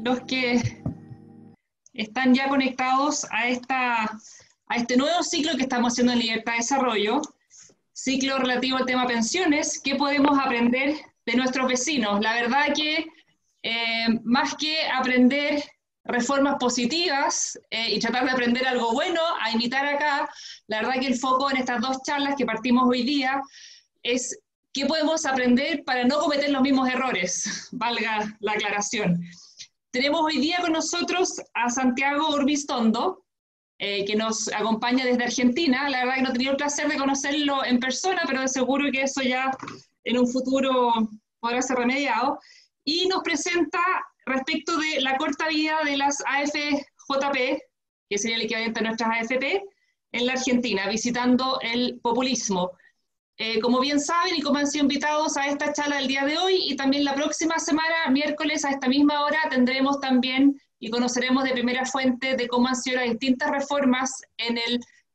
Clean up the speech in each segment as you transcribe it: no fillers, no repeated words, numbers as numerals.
los que están ya conectados a este nuevo ciclo que estamos haciendo en Libertad de Desarrollo, ciclo relativo al tema pensiones. ¿Qué podemos aprender de nuestros vecinos? La verdad que más que aprender reformas positivas y tratar de aprender algo bueno a imitar acá, la verdad que el foco en estas dos charlas que partimos hoy día es qué podemos aprender para no cometer los mismos errores, valga la aclaración. Tenemos hoy día con nosotros a Santiago Urbistondo, que nos acompaña desde Argentina. La verdad que no he tenido el placer de conocerlo en persona, pero de seguro que eso ya en un futuro podrá ser remediado. Y nos presenta respecto de la corta vida de las AFJP, que sería el equivalente a nuestras AFP, en la Argentina, visitando el populismo. Como bien saben y como han sido invitados a esta charla del día de hoy y también la próxima semana, miércoles a esta misma hora, tendremos también y conoceremos de primera fuente de cómo han sido las distintas reformas en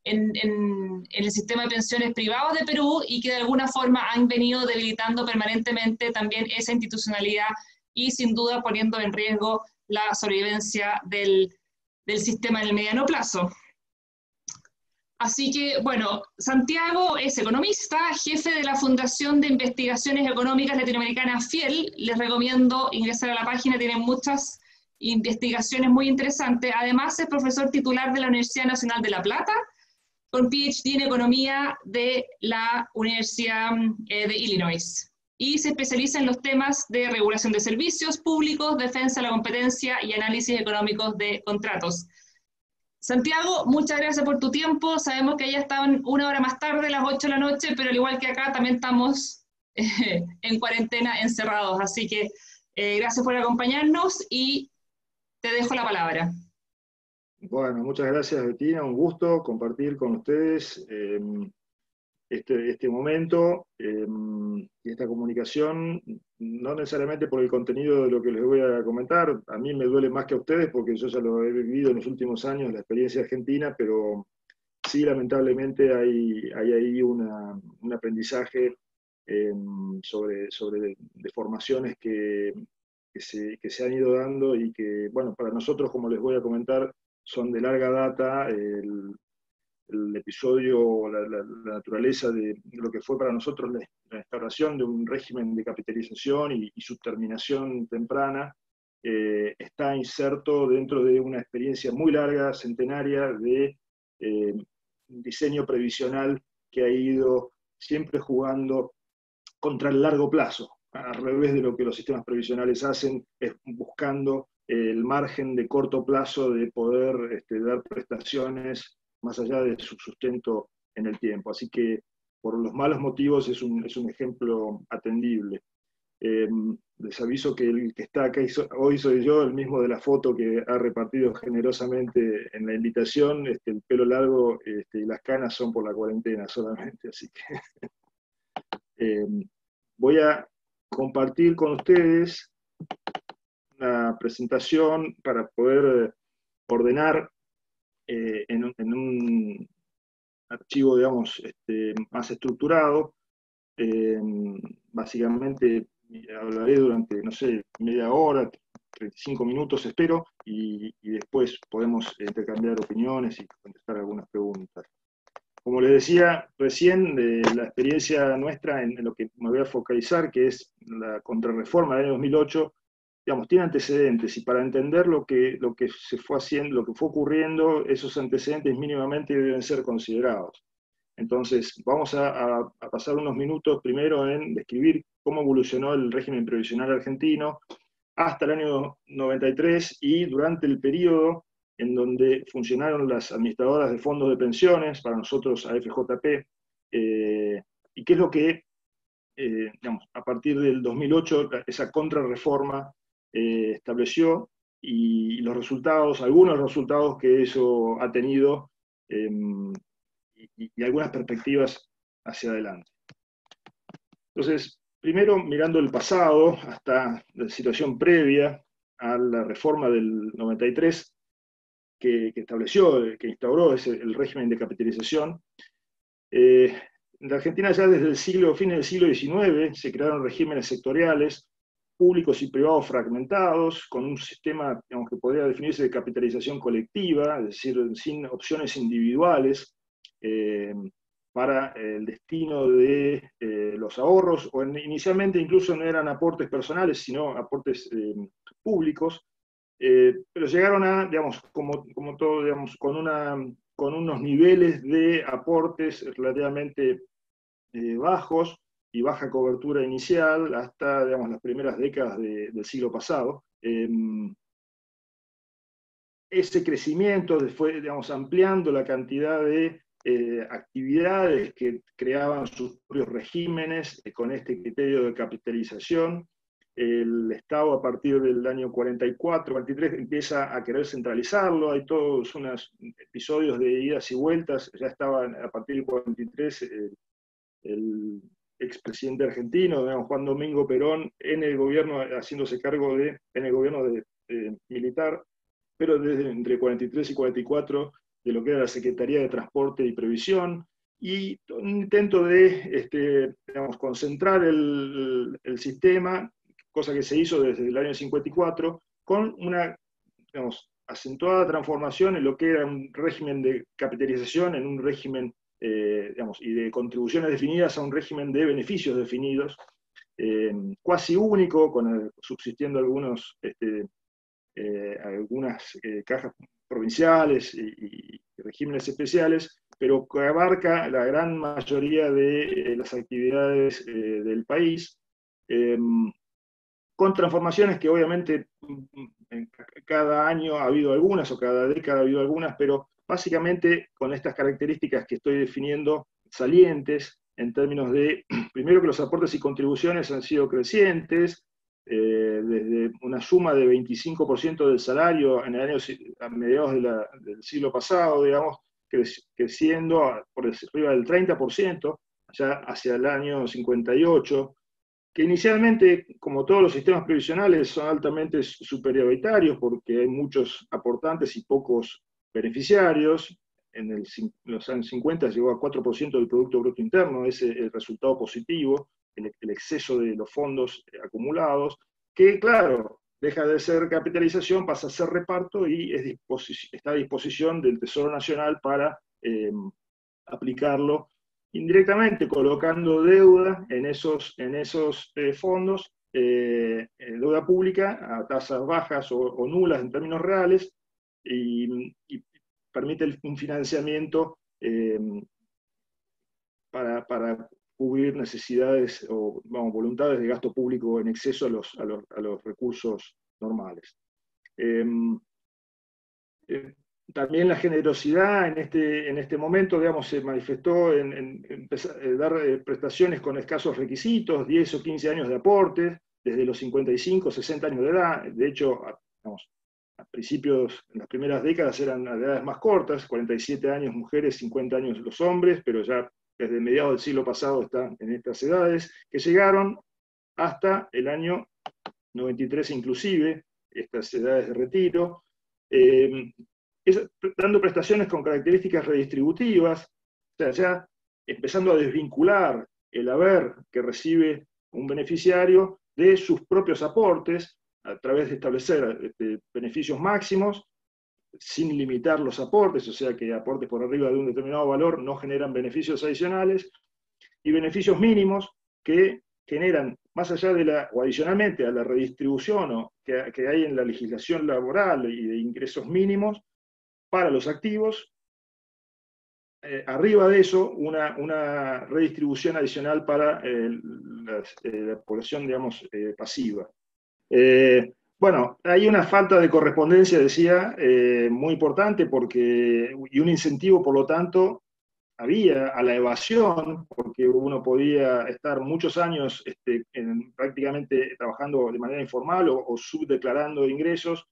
el sistema de pensiones privados de Perú y que de alguna forma han venido debilitando permanentemente también esa institucionalidad y sin duda poniendo en riesgo la sobrevivencia del sistema en el mediano plazo. Así que, bueno, Santiago es economista, jefe de la Fundación de Investigaciones Económicas Latinoamericanas FIEL. Les recomiendo ingresar a la página, tienen muchas investigaciones muy interesantes. Además, es profesor titular de la Universidad Nacional de La Plata, con PhD en Economía de la Universidad de Illinois. Y se especializa en los temas de regulación de servicios públicos, defensa de la competencia y análisis económicos de contratos. Santiago, muchas gracias por tu tiempo. Sabemos que allá estaban una hora más tarde, las 8 de la noche, pero al igual que acá también estamos en cuarentena, encerrados. Así que gracias por acompañarnos y te dejo la palabra. Bueno, muchas gracias, Bettina. Un gusto compartir con ustedes este momento y esta comunicación, no necesariamente por el contenido de lo que les voy a comentar. A mí me duele más que a ustedes porque yo ya lo he vivido en los últimos años, la experiencia argentina, pero sí, lamentablemente hay ahí un aprendizaje sobre deformaciones que se han ido dando y que, bueno, para nosotros, como les voy a comentar, son de larga data. El episodio, la naturaleza de lo que fue para nosotros la instauración de un régimen de capitalización y su terminación temprana, está inserto dentro de una experiencia muy larga, centenaria, de diseño previsional que ha ido siempre jugando contra el largo plazo, al revés de lo que los sistemas previsionales hacen, es buscando el margen de corto plazo de poder dar prestaciones más allá de su sustento en el tiempo. Así que, por los malos motivos, es un ejemplo atendible. Les aviso que el que está acá hoy soy yo, el mismo de la foto que ha repartido generosamente en la invitación. El pelo largo y las canas son por la cuarentena solamente, así que voy a compartir con ustedes una presentación para poder ordenar en un archivo, digamos, más estructurado. Básicamente hablaré durante, no sé, media hora, 35 minutos espero, y después podemos intercambiar opiniones y contestar algunas preguntas. Como les decía recién, la experiencia nuestra en lo que me voy a focalizar, que es la contrarreforma del año 2008, digamos, tiene antecedentes, y para entender lo que se fue haciendo, lo que fue ocurriendo, esos antecedentes mínimamente deben ser considerados. Entonces, vamos a pasar unos minutos primero en describir cómo evolucionó el régimen previsional argentino hasta el año 93 y durante el periodo en donde funcionaron las administradoras de fondos de pensiones, para nosotros AFJP, y qué es lo que, digamos, a partir del 2008, esa contrarreforma estableció, y los resultados, algunos resultados que eso ha tenido, y algunas perspectivas hacia adelante. Entonces, primero mirando el pasado, hasta la situación previa a la reforma del 93, que estableció, que instauró el régimen de capitalización. En la Argentina ya desde fines del siglo XIX se crearon regímenes sectoriales públicos y privados fragmentados, con un sistema, digamos, que podría definirse de capitalización colectiva, es decir, sin opciones individuales para el destino de los ahorros, o inicialmente incluso no eran aportes personales, sino aportes públicos, pero llegaron a, digamos, como todo, digamos, con unos niveles de aportes relativamente bajos y baja cobertura inicial hasta, digamos, las primeras décadas del siglo pasado. Ese crecimiento fue, digamos, ampliando la cantidad de actividades que creaban sus propios regímenes con este criterio de capitalización. El Estado a partir del año 44, 43 empieza a querer centralizarlo, hay todos unos episodios de idas y vueltas, ya estaban a partir del 43 el expresidente argentino, digamos, Juan Domingo Perón, en el gobierno, haciéndose cargo en el gobierno militar, pero desde entre 43 y 44 de lo que era la Secretaría de Transporte y Previsión, y un intento de digamos, concentrar el sistema, cosa que se hizo desde el año 54, con una, digamos, acentuada transformación en lo que era un régimen de capitalización, en un régimen digamos, y de contribuciones definidas a un régimen de beneficios definidos, cuasi único, subsistiendo algunas cajas provinciales y regímenes especiales, pero que abarca la gran mayoría de las actividades del país, con transformaciones que obviamente cada año ha habido algunas, o cada década ha habido algunas, pero básicamente con estas características que estoy definiendo, salientes, en términos de, primero, que los aportes y contribuciones han sido crecientes, desde una suma de 25% del salario en el año, a mediados del siglo pasado, digamos, creciendo por arriba del 30%, ya hacia el año 58, que inicialmente, como todos los sistemas previsionales, son altamente superioritarios porque hay muchos aportantes y pocos beneficiarios. En los años 50 llegó a 4% del Producto Bruto Interno, ese es el resultado positivo, el exceso de los fondos acumulados, que claro, deja de ser capitalización, pasa a ser reparto y está a disposición del Tesoro Nacional para aplicarlo indirectamente, colocando deuda en esos fondos, deuda pública a tasas bajas o nulas en términos reales, y permite un financiamiento para cubrir necesidades o voluntades de gasto público en exceso a los recursos normales. También la generosidad en este momento, digamos, se manifestó en dar prestaciones con escasos requisitos, 10 o 15 años de aporte, desde los 55, 60 años de edad. De hecho, digamos, a principios, en las primeras décadas eran a edades más cortas, 47 años mujeres, 50 años los hombres, pero ya desde mediados del siglo pasado están en estas edades, que llegaron hasta el año 93 inclusive, estas edades de retiro, dando prestaciones con características redistributivas, o sea, ya empezando a desvincular el haber que recibe un beneficiario de sus propios aportes, a través de establecer beneficios máximos, sin limitar los aportes, o sea que aportes por arriba de un determinado valor no generan beneficios adicionales, y beneficios mínimos que generan, más allá o adicionalmente a la redistribución que hay en la legislación laboral y de ingresos mínimos, para los activos, arriba de eso, una redistribución adicional para la población, digamos, pasiva. Bueno, hay una falta de correspondencia, decía, muy importante, y un incentivo, por lo tanto, había a la evasión, porque uno podía estar muchos años prácticamente trabajando de manera informal o subdeclarando ingresos,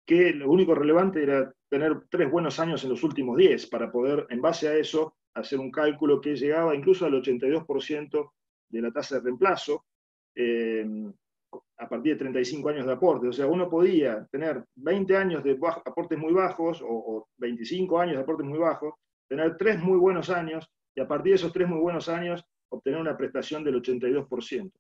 que lo único relevante era tener 3 buenos años en los últimos 10 para poder, en base a eso, hacer un cálculo que llegaba incluso al 82% de la tasa de reemplazo, a partir de 35 años de aporte. O sea, uno podía tener 20 años de aportes muy bajos o 25 años de aportes muy bajos, tener 3 muy buenos años y a partir de esos 3 muy buenos años obtener una prestación del 82%.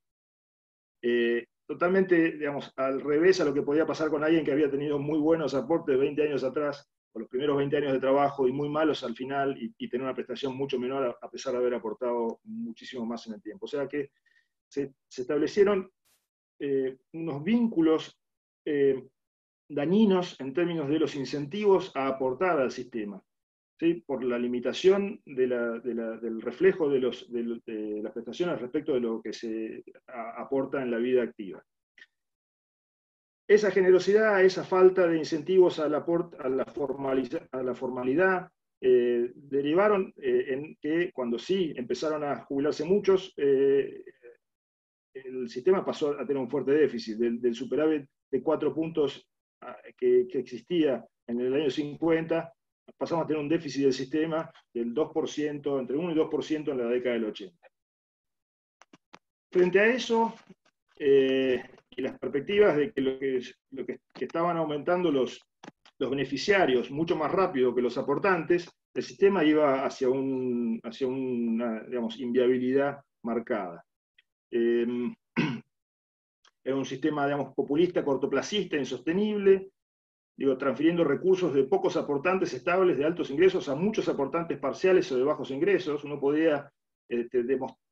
totalmente, digamos, al revés a lo que podía pasar con alguien que había tenido muy buenos aportes 20 años atrás, o los primeros 20 años de trabajo, y muy malos al final, y tener una prestación mucho menor a pesar de haber aportado muchísimo más en el tiempo. O sea que se establecieron unos vínculos dañinos en términos de los incentivos a aportar al sistema, ¿sí? Por la limitación del reflejo de las prestaciones respecto de lo que se aporta en la vida activa. Esa generosidad, esa falta de incentivos a la formalidad, derivaron en que cuando sí empezaron a jubilarse muchos, el sistema pasó a tener un fuerte déficit. Del superávit de 4 puntos que existía en el año 50, pasamos a tener un déficit del sistema del 2%, entre 1 y 2% en la década del 80. Frente a eso, y las perspectivas de que estaban aumentando los beneficiarios mucho más rápido que los aportantes, el sistema iba hacia una, digamos, inviabilidad marcada. Era un sistema, digamos, populista, cortoplacista, insostenible, transfiriendo recursos de pocos aportantes estables de altos ingresos a muchos aportantes parciales o de bajos ingresos. Uno podía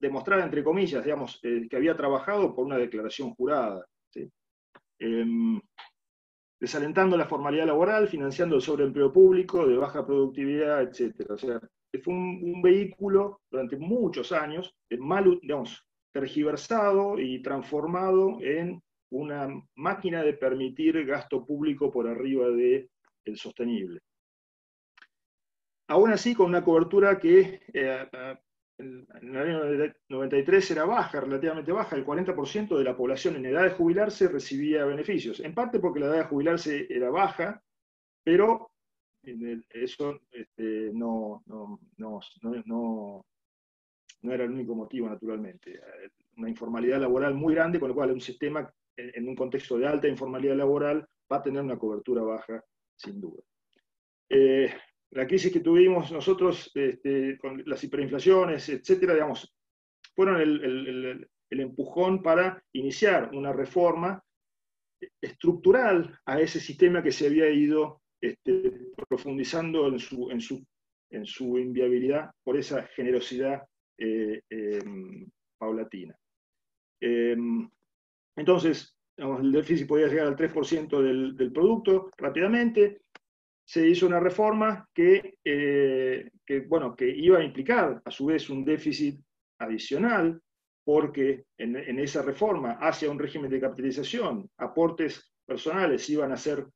demostrar, entre comillas, digamos, que había trabajado por una declaración jurada, ¿sí? Desalentando la formalidad laboral, financiando el sobreempleo público de baja productividad, etc. O sea, fue un vehículo durante muchos años, digamos, tergiversado y transformado en una máquina de permitir gasto público por arriba del sostenible. Aún así, con una cobertura que en el año 93 era baja, relativamente baja, el 40% de la población en edad de jubilarse recibía beneficios, en parte porque la edad de jubilarse era baja, pero eso no era el único motivo, naturalmente. Una informalidad laboral muy grande, con lo cual un sistema en un contexto de alta informalidad laboral va a tener una cobertura baja, sin duda. La crisis que tuvimos nosotros con las hiperinflaciones, etcétera, digamos, fueron el empujón para iniciar una reforma estructural a ese sistema que se había ido profundizando en su inviabilidad por esa generosidad paulatina. Entonces, digamos, el déficit podía llegar al 3% del producto rápidamente. Se hizo una reforma que iba a implicar a su vez un déficit adicional, porque en esa reforma hacia un régimen de capitalización, aportes personales iban a ser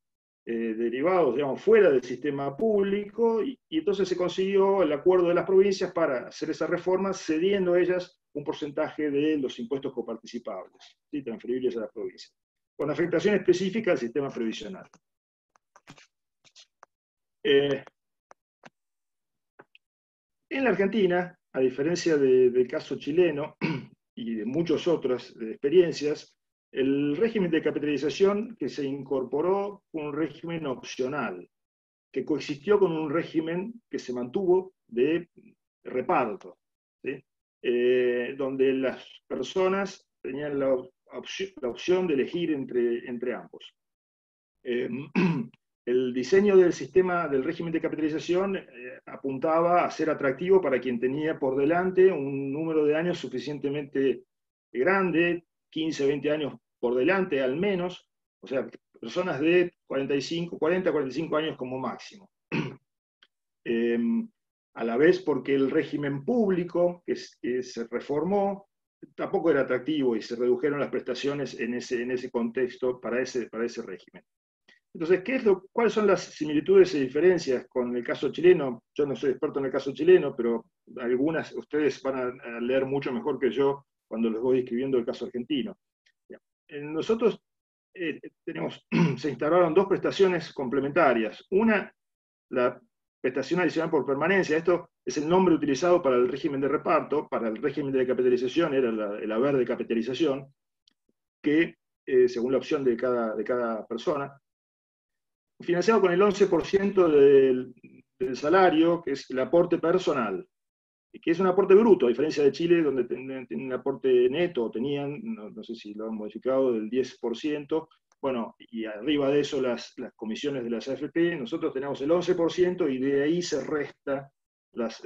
derivados, digamos, fuera del sistema público, y entonces se consiguió el acuerdo de las provincias para hacer esa reforma, cediendo a ellas un porcentaje de los impuestos coparticipables, ¿sí? Transferibles a las provincias, con afectación específica al sistema previsional. En la Argentina, a diferencia del caso chileno y de muchas otras experiencias, el régimen de capitalización que se incorporó fue un régimen opcional, que coexistió con un régimen que se mantuvo de reparto, ¿sí? Donde las personas tenían la opción de elegir entre ambos. El diseño del sistema del régimen de capitalización apuntaba a ser atractivo para quien tenía por delante un número de años suficientemente grande, 15, 20 años por delante al menos, o sea, personas de 40, 45 años como máximo. A la vez porque el régimen público que se reformó tampoco era atractivo y se redujeron las prestaciones en ese contexto para ese régimen. Entonces, ¿cuáles son las similitudes y diferencias con el caso chileno? Yo no soy experto en el caso chileno, pero algunas ustedes van a leer mucho mejor que yo cuando les voy describiendo el caso argentino. Nosotros se instauraron dos prestaciones complementarias. Una, la prestación adicional por permanencia. Esto es el nombre utilizado para el régimen de reparto. Para el régimen de capitalización era el haber de capitalización, que según la opción de cada persona, financiado con el 11% del salario, que es el aporte personal. que es un aporte bruto, a diferencia de Chile, donde tienen un aporte neto, tenían, no sé si lo han modificado, del 10%. Bueno, y arriba de eso las comisiones de las AFP, nosotros tenemos el 11% y de ahí se resta las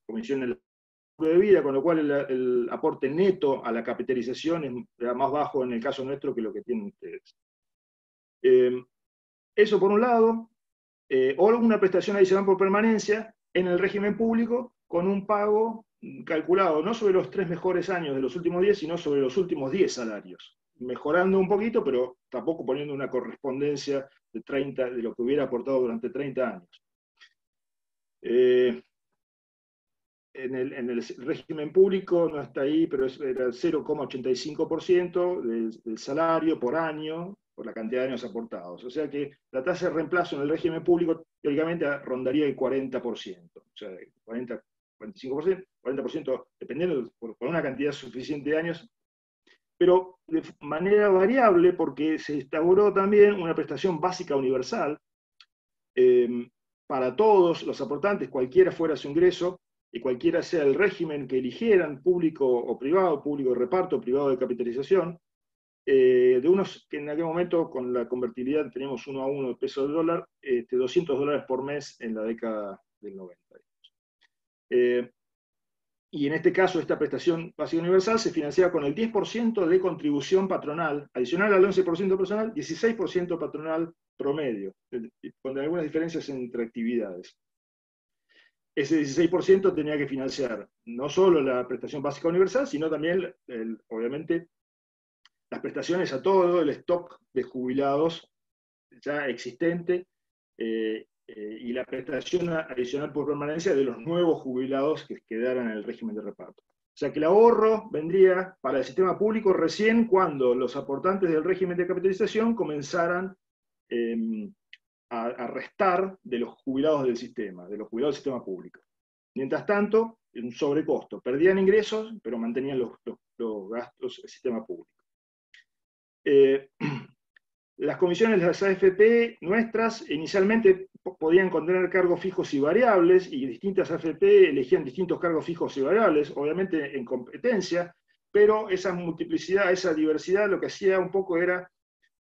comisiones de vida, con lo cual el aporte neto a la capitalización es más bajo en el caso nuestro que lo que tienen ustedes. Eso por un lado, o una prestación adicional por permanencia en el régimen público con un pago calculado no sobre los 3 mejores años de los últimos 10, sino sobre los últimos 10 salarios, mejorando un poquito, pero tampoco poniendo una correspondencia de 30, de lo que hubiera aportado durante 30 años. En el régimen público no está ahí, pero era el 0,85% del salario por año, por la cantidad de años aportados. O sea que la tasa de reemplazo en el régimen público teóricamente rondaría el 40%. O sea, 40, 45%, 40%, dependiendo por una cantidad suficiente de años, pero de manera variable porque se instauró también una prestación básica universal para todos los aportantes, cualquiera fuera su ingreso, y cualquiera sea el régimen que eligieran, público o privado, público de reparto, privado de capitalización, de unos que en aquel momento con la convertibilidad teníamos 1 a 1 de peso del dólar, $200 por mes en la década del 90. Y en este caso esta prestación básica universal se financiaba con el 10% de contribución patronal, adicional al 11% personal, 16% patronal promedio, con algunas diferencias entre actividades. Ese 16% tenía que financiar no solo la prestación básica universal, sino también, obviamente, las prestaciones a todo el stock de jubilados ya existente y la prestación adicional por permanencia de los nuevos jubilados que quedaran en el régimen de reparto. O sea que el ahorro vendría para el sistema público recién cuando los aportantes del régimen de capitalización comenzaran a restar de los jubilados del sistema público. Mientras tanto, un sobrecosto. Perdían ingresos, pero mantenían los gastos del sistema público. Las comisiones de las AFP nuestras inicialmente podían contener cargos fijos y variables, y distintas AFP elegían distintos cargos fijos y variables, obviamente en competencia, pero esa multiplicidad, esa diversidad, lo que hacía un poco era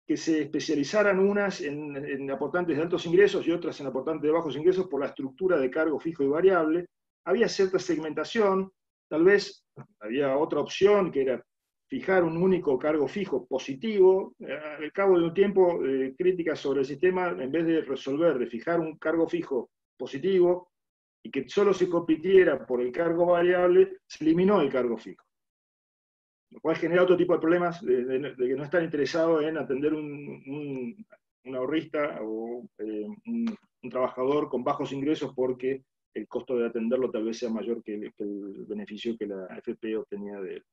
que se especializaran unas en aportantes de altos ingresos y otras en aportantes de bajos ingresos por la estructura de cargo fijo y variable. Había cierta segmentación, tal vez había otra opción que era fijar un único cargo fijo positivo. Al cabo de un tiempo, críticas sobre el sistema, en vez de fijar un cargo fijo positivo y que solo se compitiera por el cargo variable, se eliminó el cargo fijo, lo cual genera otro tipo de problemas de que no están interesados en atender un ahorrista o un trabajador con bajos ingresos porque el costo de atenderlo tal vez sea mayor que el beneficio que la AFP obtenía de él.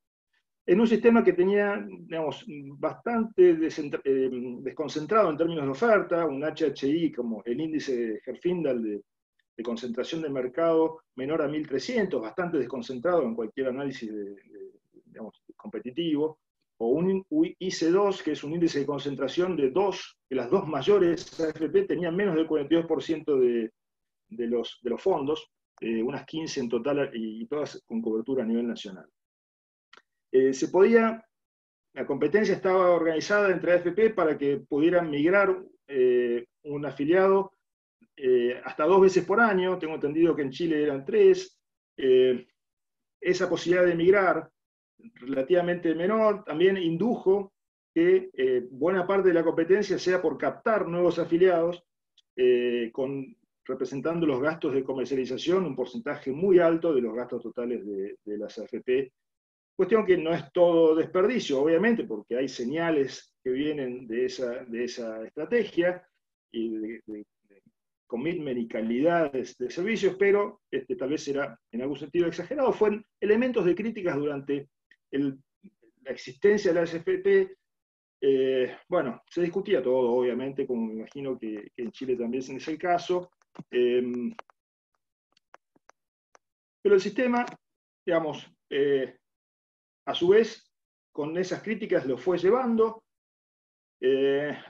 En un sistema que tenía, digamos, bastante desconcentrado en términos de oferta, un HHI como el índice de Herfindahl de concentración de mercado menor a 1300, bastante desconcentrado en cualquier análisis digamos, competitivo, o un IC2, que es un índice de concentración de que las dos mayores AFP tenían menos del 42% de los fondos, unas 15 en total, y todas con cobertura a nivel nacional. La competencia estaba organizada entre AFP para que pudieran migrar un afiliado hasta 2 veces por año. Tengo entendido que en Chile eran 3. Esa posibilidad de migrar relativamente menor también indujo que buena parte de la competencia sea por captar nuevos afiliados, representando los gastos de comercialización, un porcentaje muy alto de los gastos totales de las AFP. Cuestión que no es todo desperdicio, obviamente, porque hay señales que vienen de esa estrategia y de commitment y calidad de servicios, pero tal vez era en algún sentido exagerado. Fueron elementos de críticas durante la existencia de la AFP. Bueno, se discutía todo, obviamente, como me imagino que en Chile también es el caso. Pero el sistema, digamos, a su vez, con esas críticas lo fue llevando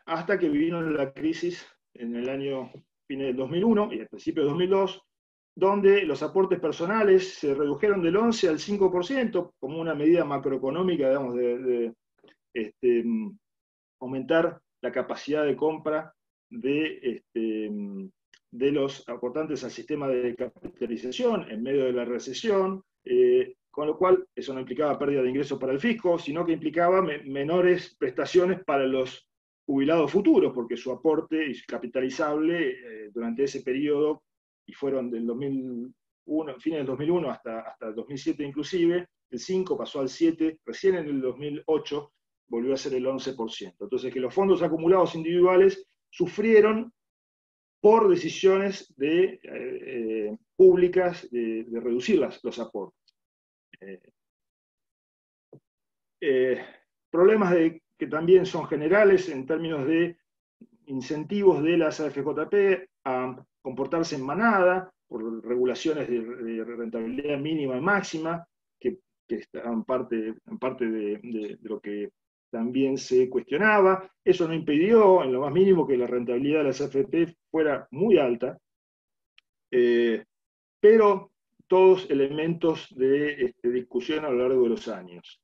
hasta que vino la crisis en el año fines del 2001 y al principio del 2002, donde los aportes personales se redujeron del 11 al 5%, como una medida macroeconómica, digamos, de aumentar la capacidad de compra de los aportantes al sistema de capitalización en medio de la recesión, con lo cual eso no implicaba pérdida de ingresos para el fisco, sino que implicaba menores prestaciones para los jubilados futuros, porque su aporte es capitalizable durante ese periodo, y fueron del 2001, fines del 2001 hasta el 2007 inclusive, el 5 pasó al 7, recién en el 2008 volvió a ser el 11%. Entonces, que los fondos acumulados individuales sufrieron por decisiones públicas de reducir los aportes. Problemas que también son generales en términos de incentivos de las AFJP a comportarse en manada, por regulaciones de rentabilidad mínima y máxima, que estaban en parte de lo que también se cuestionaba. Eso no impidió, en lo más mínimo, que la rentabilidad de las AFP fuera muy alta, pero todos elementos de discusión a lo largo de los años.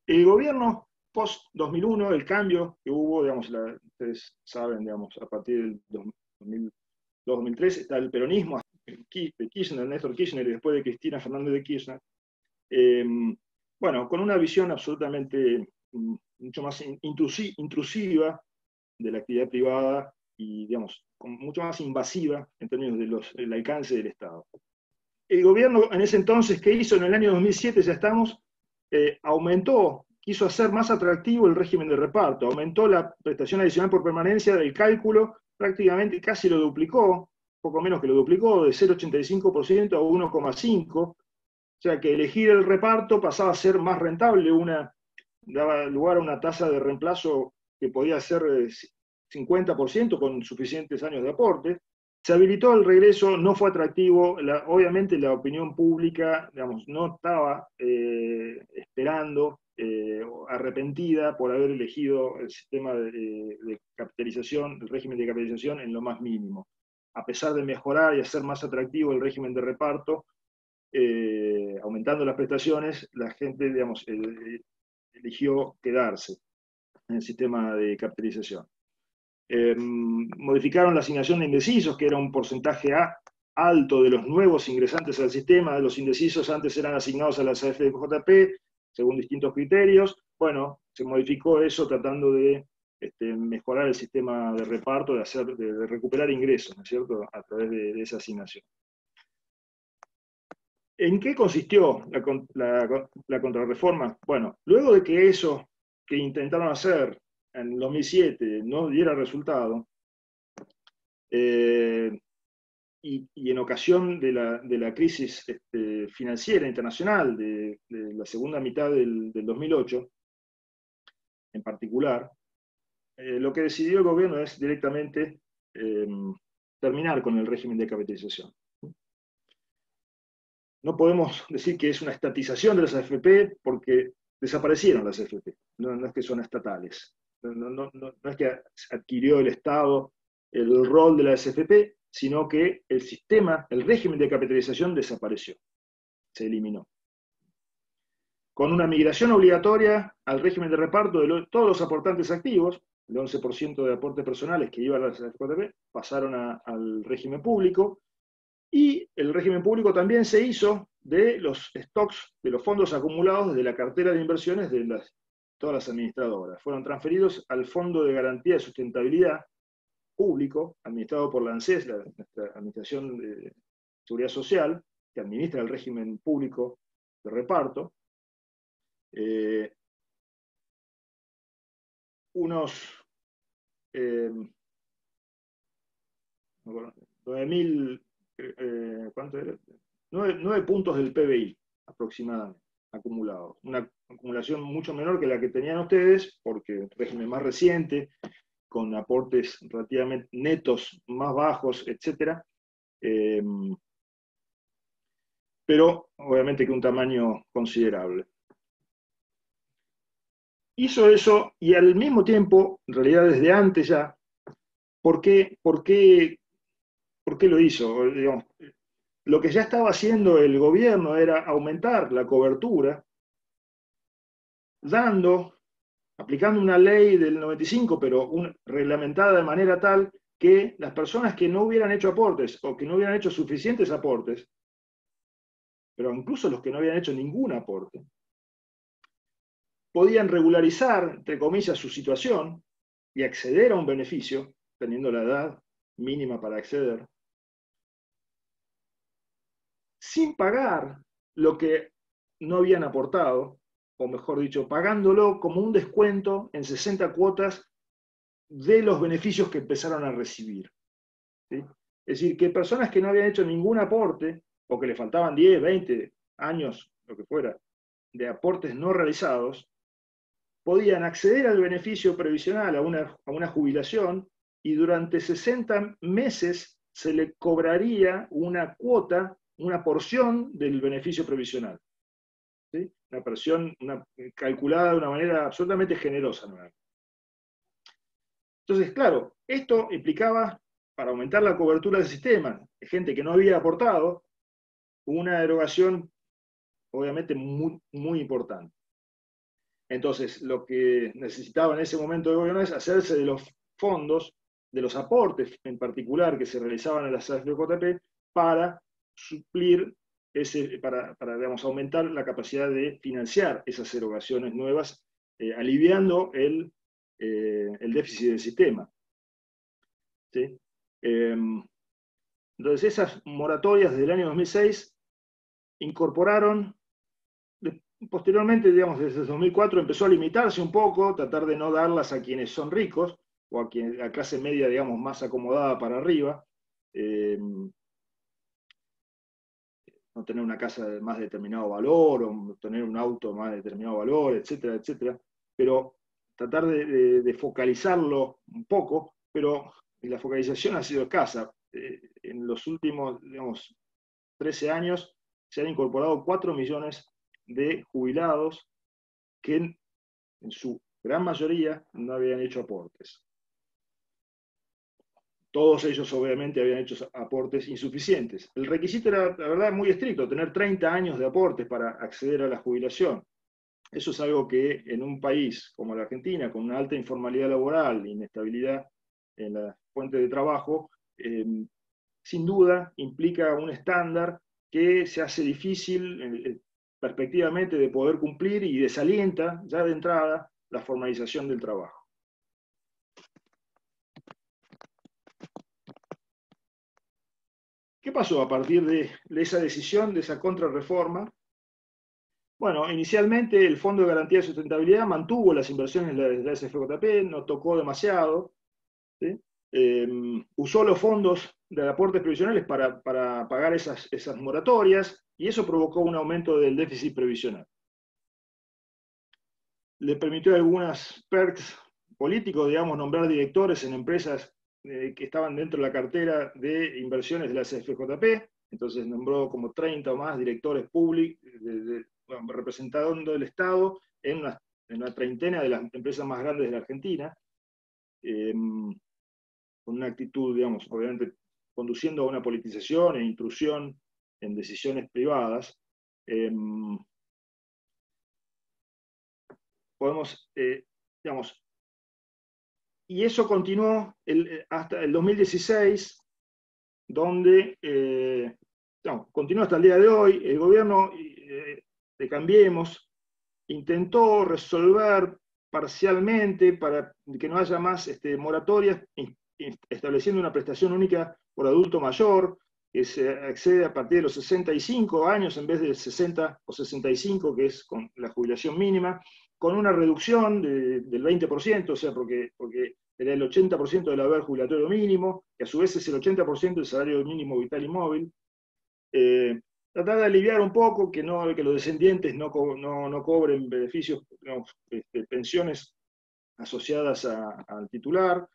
El gobierno post-2001, el cambio que hubo, digamos, ustedes saben, digamos, a partir del 2002-2003, está el peronismo de Kirchner, Néstor Kirchner, y después de Cristina Fernández de Kirchner, bueno, con una visión absolutamente mucho más intrusiva de la actividad privada y, digamos, mucho más invasiva en términos del alcance del Estado. El gobierno en ese entonces, ¿qué hizo? En el año 2007 ya estamos, quiso hacer más atractivo el régimen de reparto, aumentó la prestación adicional por permanencia del cálculo, prácticamente casi lo duplicó, poco menos que lo duplicó, de 0,85% a 1,5%, o sea que elegir el reparto pasaba a ser más rentable, daba lugar a una tasa de reemplazo que podía ser 50% con suficientes años de aporte. Se habilitó el regreso, no fue atractivo, obviamente la opinión pública, digamos, no estaba esperando, arrepentida por haber elegido el sistema de capitalización, el régimen de capitalización en lo más mínimo. A pesar de mejorar y hacer más atractivo el régimen de reparto, aumentando las prestaciones, la gente, digamos, eligió quedarse en el sistema de capitalización. Modificaron la asignación de indecisos, que era un porcentaje alto de los nuevos ingresantes al sistema. Los indecisos antes eran asignados a las AFJP según distintos criterios. Bueno, se modificó eso tratando de mejorar el sistema de reparto, de recuperar ingresos, ¿no es cierto?, a través de esa asignación. ¿En qué consistió la contrarreforma? Bueno, luego de que eso que intentaron hacer en 2007 no diera resultado, y en ocasión de la crisis financiera internacional de la segunda mitad del 2008, en particular, lo que decidió el gobierno es directamente terminar con el régimen de capitalización. No podemos decir que es una estatización de las AFP porque desaparecieron las AFP, no es que son estatales. No es que adquirió el Estado el rol de la AFP, sino que el sistema, el régimen de capitalización desapareció, se eliminó. Con una migración obligatoria al régimen de reparto de todos los aportantes activos, el 11% de aportes personales que iban a las AFP pasaron al régimen público, y el régimen público también se hizo de los stocks, de los fondos acumulados desde la cartera de inversiones de todas las administradoras. Fueron transferidos al Fondo de Garantía de Sustentabilidad Público, administrado por la ANSES, nuestra Administración de Seguridad Social, que administra el régimen público de reparto. Unos 9 puntos del PBI aproximadamente acumulados. Una acumulación mucho menor que la que tenían ustedes, porque el régimen más reciente, con aportes relativamente netos más bajos, etc. Pero obviamente que un tamaño considerable. Hizo eso y al mismo tiempo, en realidad desde antes ya, ¿por qué lo hizo? Digamos, lo que ya estaba haciendo el gobierno era aumentar la cobertura, aplicando una ley del 95, pero reglamentada de manera tal que las personas que no hubieran hecho aportes o que no hubieran hecho suficientes aportes, pero incluso los que no habían hecho ningún aporte, podían regularizar, entre comillas, su situación y acceder a un beneficio, teniendo la edad mínima para acceder, sin pagar lo que no habían aportado, o mejor dicho, pagándolo como un descuento en 60 cuotas de los beneficios que empezaron a recibir. ¿Sí? Es decir, que personas que no habían hecho ningún aporte, o que le faltaban 10, 20 años, lo que fuera, de aportes no realizados, podían acceder al beneficio previsional, a una jubilación, y durante 60 meses se le cobraría una cuota, una porción del beneficio previsional. ¿Sí? Una porción calculada de una manera absolutamente generosa. ¿No? Entonces, claro, esto implicaba, para aumentar la cobertura del sistema, de gente que no había aportado, una derogación obviamente muy, muy importante. Entonces, lo que necesitaba en ese momento el gobierno es hacerse de los fondos, de los aportes en particular que se realizaban en las AFJP para suplir, para digamos, aumentar la capacidad de financiar esas erogaciones nuevas, aliviando el déficit del sistema. ¿Sí? Entonces, esas moratorias del año 2006 incorporaron. Posteriormente, digamos, desde 2004 empezó a limitarse un poco, tratar de no darlas a quienes son ricos, o a la clase media, digamos, más acomodada para arriba, no tener una casa de más determinado valor, o tener un auto más determinado valor, etcétera, etcétera, pero tratar de focalizarlo un poco, pero la focalización ha sido escasa. En los últimos, digamos, 13 años se han incorporado 4 millones de jubilados que en su gran mayoría no habían hecho aportes. Todos ellos obviamente habían hecho aportes insuficientes. El requisito era, la verdad, muy estricto, tener 30 años de aportes para acceder a la jubilación. Eso es algo que en un país como la Argentina, con una alta informalidad laboral, inestabilidad en las fuentes de trabajo, sin duda implica un estándar que se hace difícil perspectivamente de poder cumplir y desalienta ya de entrada la formalización del trabajo. ¿Qué pasó a partir de esa decisión, de esa contrarreforma? Bueno, inicialmente el Fondo de Garantía de Sustentabilidad mantuvo las inversiones de la SFJP, no tocó demasiado, ¿sí? Usó los fondos de aportes previsionales para pagar esas moratorias, y eso provocó un aumento del déficit previsional. Le permitió a algunas perks políticos, digamos, nombrar directores en empresas que estaban dentro de la cartera de inversiones de la CFJP, entonces nombró como 30 o más directores públicos, representando el Estado en una treintena de las empresas más grandes de la Argentina, con una actitud, digamos, obviamente conduciendo a una politización e intrusión en decisiones privadas. Podemos, digamos, y eso continuó hasta el 2016, donde, continuó hasta el día de hoy. El gobierno de Cambiemos intentó resolver parcialmente para que no haya más moratorias, estableciendo una prestación única por adulto mayor, que se accede a partir de los 65 años en vez de 60 o 65, que es con la jubilación mínima, con una reducción del 20%, o sea, porque era el 80% del haber jubilatorio mínimo, que a su vez es el 80% del salario mínimo vital y móvil. Tratar de aliviar un poco que los descendientes no cobren beneficios, pensiones asociadas al titular,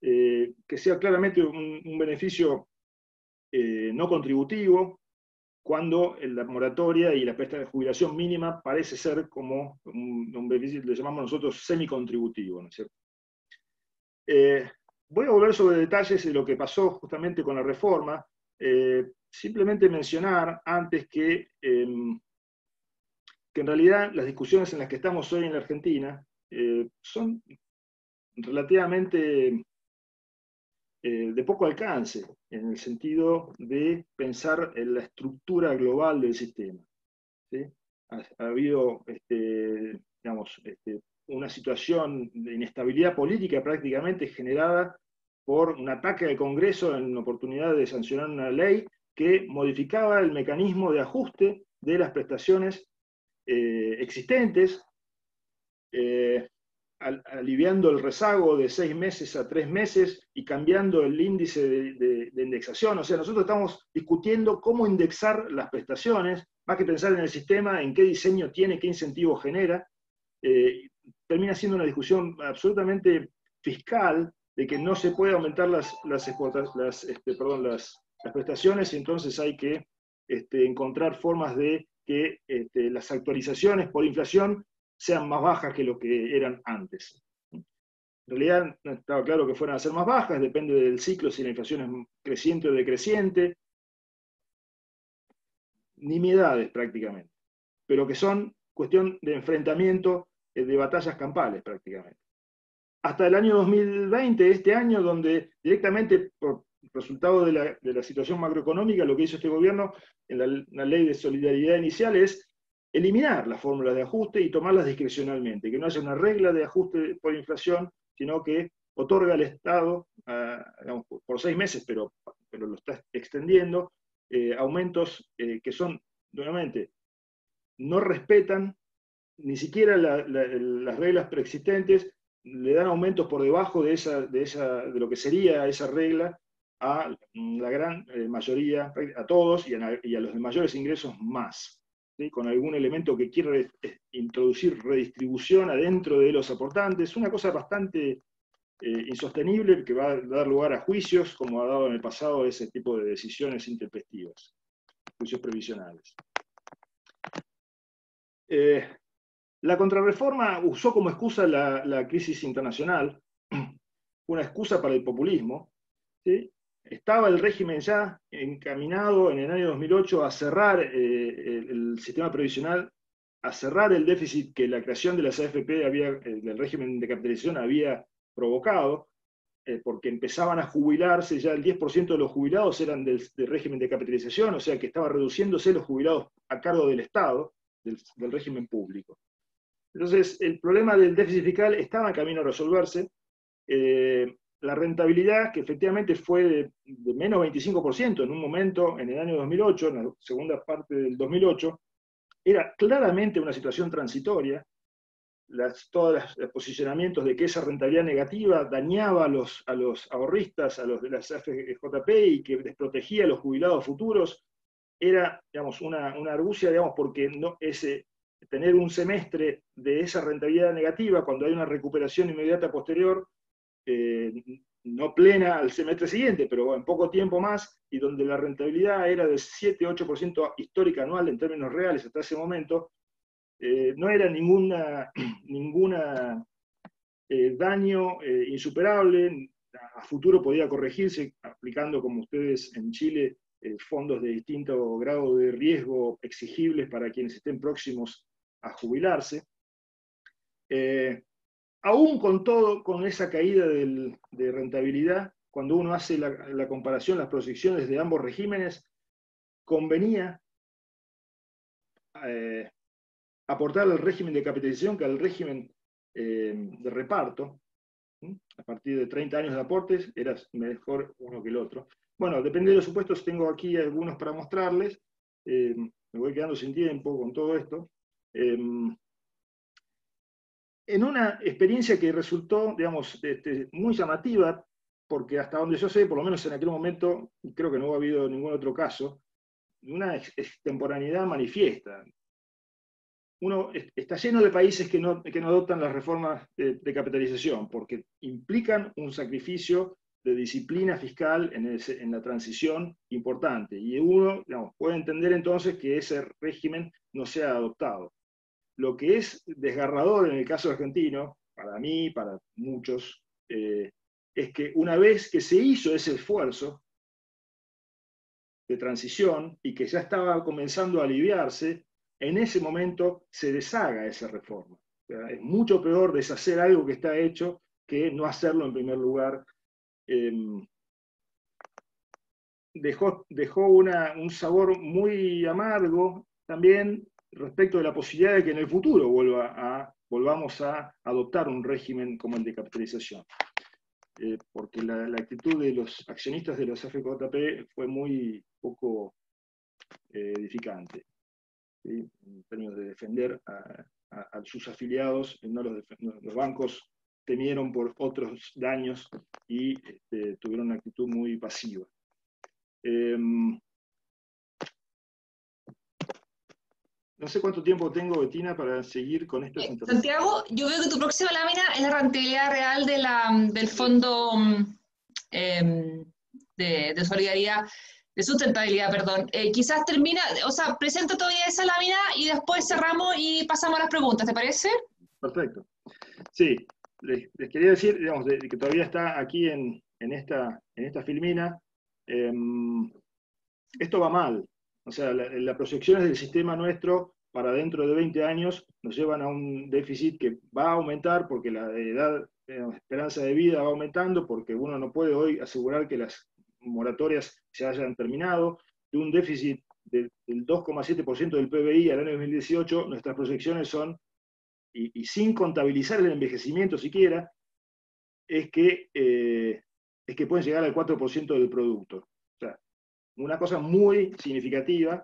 que sea claramente un beneficio no contributivo, cuando la moratoria y la prestación de jubilación mínima parece ser como un beneficio, le llamamos nosotros semicontributivo, ¿no es cierto? Voy a volver sobre detalles de lo que pasó justamente con la reforma. simplemente mencionar antes que en realidad las discusiones en las que estamos hoy en la Argentina son relativamente de poco alcance, en el sentido de pensar en la estructura global del sistema. ¿Sí? Ha habido digamos, una situación de inestabilidad política prácticamente generada por un ataque al Congreso en la oportunidad de sancionar una ley que modificaba el mecanismo de ajuste de las prestaciones existentes, aliviando el rezago de 6 meses a 3 meses y cambiando el índice de indexación. O sea, nosotros estamos discutiendo cómo indexar las prestaciones, más que pensar en el sistema, en qué diseño tiene, qué incentivo genera. Termina siendo una discusión absolutamente fiscal de que no se puede aumentar las prestaciones, y entonces hay que encontrar formas de que las actualizaciones por inflación sean más bajas que lo que eran antes. En realidad no estaba claro que fueran a ser más bajas, depende del ciclo, si la inflación es creciente o decreciente, nimiedades prácticamente, pero que son cuestión de enfrentamiento, de batallas campales prácticamente. Hasta el año 2020, este año, donde directamente por resultado de la situación macroeconómica, lo que hizo este gobierno en la ley de solidaridad inicial es eliminar las fórmulas de ajuste y tomarlas discrecionalmente, que no haya una regla de ajuste por inflación, sino que otorga al Estado, digamos, por 6 meses, pero lo está extendiendo, aumentos que son, nuevamente, no respetan ni siquiera las reglas preexistentes, le dan aumentos por debajo de lo que sería esa regla a la gran mayoría, a todos y a los de mayores ingresos más, ¿sí? Con algún elemento que quiere introducir redistribución adentro de los aportantes, una cosa bastante insostenible que va a dar lugar a juicios, como ha dado en el pasado ese tipo de decisiones intempestivas, juicios previsionales. La contrarreforma usó como excusa la crisis internacional, una excusa para el populismo, ¿sí? Estaba el régimen ya encaminado en el año 2008 a cerrar el sistema previsional, a cerrar el déficit que la creación de las AFP del régimen de capitalización había provocado, porque empezaban a jubilarse, ya el 10% de los jubilados eran del régimen de capitalización, o sea que estaba reduciéndose los jubilados a cargo del Estado, del régimen público. Entonces, el problema del déficit fiscal estaba en camino a resolverse. La rentabilidad, que efectivamente fue de menos 25% en un momento, en el año 2008, en la segunda parte del 2008, era claramente una situación transitoria. Todos los posicionamientos de que esa rentabilidad negativa dañaba a los ahorristas, a los de las AFJP, y que desprotegía a los jubilados futuros, era, digamos, una argucia, digamos, porque no, tener un semestre de esa rentabilidad negativa cuando hay una recuperación inmediata posterior, no plena al semestre siguiente, pero en poco tiempo más, y donde la rentabilidad era de 7-8% histórica anual en términos reales hasta ese momento, no era ninguna daño insuperable. A futuro podía corregirse aplicando, como ustedes en Chile, fondos de distinto grado de riesgo exigibles para quienes estén próximos a jubilarse. Aún con esa caída de rentabilidad, cuando uno hace la comparación, las proyecciones de ambos regímenes, convenía aportar al régimen de capitalización que al régimen de reparto. A partir de 30 años de aportes, era mejor uno que el otro. Bueno, depende de los supuestos, tengo aquí algunos para mostrarles. Me voy quedando sin tiempo con todo esto. En una experiencia que resultó, digamos, muy llamativa, porque hasta donde yo sé, por lo menos en aquel momento, creo que no ha habido ningún otro caso, una extemporaneidad manifiesta. Uno está lleno de países que no adoptan las reformas de capitalización, porque implican un sacrificio de disciplina fiscal en la transición importante. Y uno, digamos, puede entender entonces que ese régimen no sea adoptado. Lo que es desgarrador en el caso argentino, para mí, para muchos, es que una vez que se hizo ese esfuerzo, de transición y que ya estaba comenzando a aliviarse, en ese momento se deshaga esa reforma. O sea, es mucho peor deshacer algo que está hecho que no hacerlo en primer lugar. Dejó un sabor muy amargo también respecto de la posibilidad de que en el futuro volvamos a adoptar un régimen como el de capitalización. Porque la actitud de los accionistas de los FJP fue muy poco edificante, ¿sí? En términos de defender a sus afiliados, los bancos temieron por otros daños y tuvieron una actitud muy pasiva. No sé cuánto tiempo tengo, Bettina, para seguir con estas intervenciones. Santiago, yo veo que tu próxima lámina es la rentabilidad real del fondo de solidaridad, de sustentabilidad, perdón. Quizás termina, o sea, presenta todavía esa lámina y después cerramos y pasamos a las preguntas, ¿te parece? Perfecto. Sí, les quería decir, digamos, que todavía está aquí en esta filmina. Esto va mal. O sea, las proyecciones del sistema nuestro para dentro de 20 años nos llevan a un déficit que va a aumentar porque la esperanza de vida va aumentando, porque uno no puede hoy asegurar que las moratorias se hayan terminado. De un déficit del 2,7% del PBI al año 2018, nuestras proyecciones son, y sin contabilizar el envejecimiento siquiera, es que pueden llegar al 4% del producto. O sea, una cosa muy significativa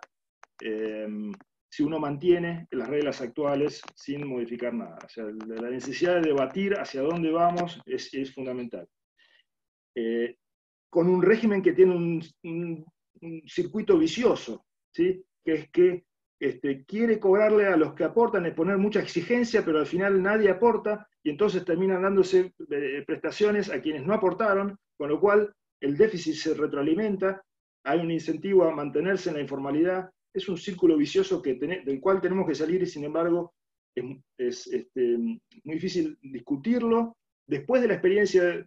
si uno mantiene las reglas actuales sin modificar nada. O sea, la necesidad de debatir hacia dónde vamos es fundamental. Con un régimen que tiene un circuito vicioso, ¿sí? Que es que quiere cobrarle a los que aportan, es poner mucha exigencia, pero al final nadie aporta, y entonces terminan dándose prestaciones a quienes no aportaron, con lo cual el déficit se retroalimenta, hay un incentivo a mantenerse en la informalidad, es un círculo vicioso del cual tenemos que salir y sin embargo es muy difícil discutirlo. Después de la experiencia del